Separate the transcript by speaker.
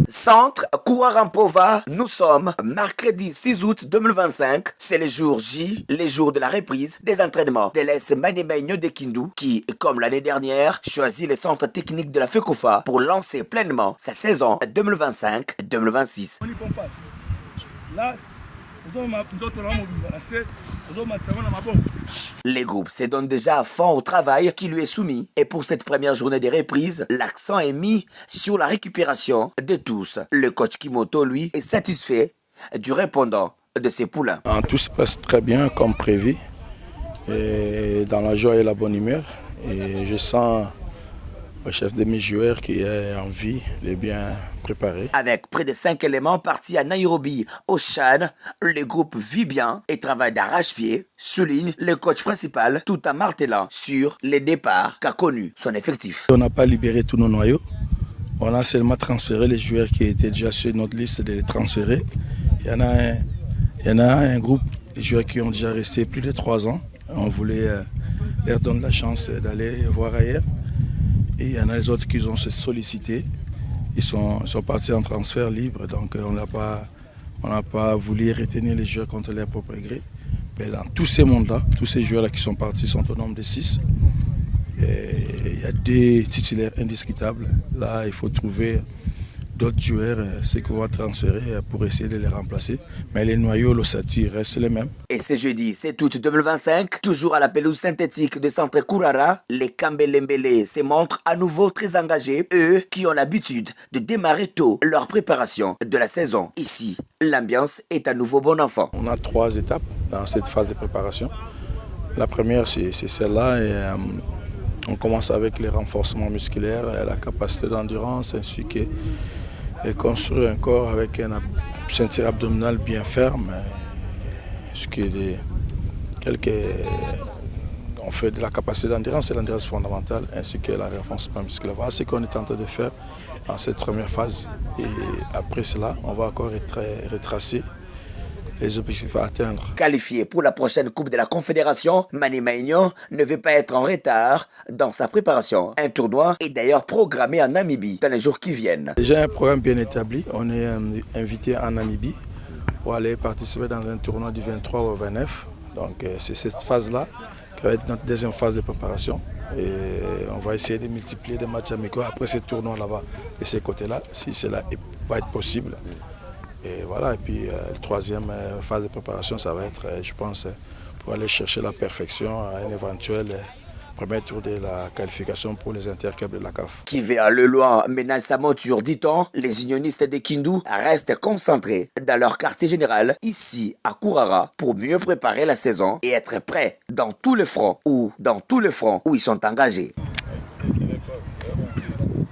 Speaker 1: Centre Kouarampova, nous sommes mercredi 6 août 2025. C'est le jour J, les jours de la reprise des entraînements de l'AS Maniema de Kindu qui, comme l'année dernière, choisit le centre technique de la FECOFA pour lancer pleinement sa saison 2025-2026. Les groupes se donnent déjà à fond au travail qui lui est soumis et pour cette première journée de reprise, l'accent est mis sur la récupération de tous. Le coach Kimoto, lui, est satisfait du répondant de ses poulains.
Speaker 2: Tout se passe très bien comme prévu, et dans la joie et la bonne humeur. Et je sens le chef de mes joueurs qui est en vie, il est bien préparé.
Speaker 1: Avec près de 5 éléments partis à Nairobi, au Tchad, le groupe vit bien et travaille d'arrache-pied, souligne le coach principal, tout en martelant sur les départs qu'a connu son effectif.
Speaker 2: On n'a pas libéré tous nos noyaux, on a seulement transféré les joueurs qui étaient déjà sur notre liste de les transférer. Il y en a un groupe de joueurs qui ont déjà resté plus de 3 ans. On voulait leur donner la chance d'aller voir ailleurs. Et il y en a les autres qui ont se sollicité. Ils sont partis en transfert libre, donc on n'a pas voulu retenir les joueurs contre leur propre gré. Mais dans tous ces mondes-là, tous ces joueurs-là qui sont partis sont au nombre de 6. Et il y a des titulaires indiscutables. Là, il faut trouver d'autres joueurs, ceux qui vont transférer pour essayer de les remplacer. Mais les noyaux, l'ossature restent les mêmes.
Speaker 1: Et ce jeudi 7 août 2025, toujours à la pelouse synthétique de Centre Kourara, les Kambelembele se montrent à nouveau très engagés, eux qui ont l'habitude de démarrer tôt leur préparation de la saison. Ici, l'ambiance est à nouveau bon enfant.
Speaker 2: On a 3 étapes dans cette phase de préparation. La première, c'est celle-là. Et, on commence avec les renforcements musculaires, la capacité d'endurance, ainsi que construire un corps avec une ceinture abdominale bien ferme. On fait de la capacité d'endurance et l'endurance fondamentale, ainsi que la renforcement musculaire. Voilà ce qu'on est en train de faire dans cette première phase. Et après cela, on va encore retracer les objectifs à atteindre.
Speaker 1: Qualifié pour la prochaine Coupe de la Confédération, Maniema ne veut pas être en retard dans sa préparation. Un tournoi est d'ailleurs programmé en Namibie dans les jours qui viennent.
Speaker 2: Déjà un programme bien établi, on est invité en Namibie pour aller participer dans un tournoi du 23 au 29. Donc c'est cette phase-là qui va être notre deuxième phase de préparation. Et on va essayer de multiplier des matchs amicaux après ce tournoi là-bas de ces côtés-là, si cela va être possible. Et voilà, et puis la troisième phase de préparation, ça va être, je pense, pour aller chercher la perfection à un éventuel premier tour de la qualification pour les interclubs de la CAF.
Speaker 1: Qui vers le loin ménage sa monture, dit-on, les unionistes de Kindu restent concentrés dans leur quartier général, ici à Kourara, pour mieux préparer la saison et être prêts dans tous les fronts où ils sont engagés.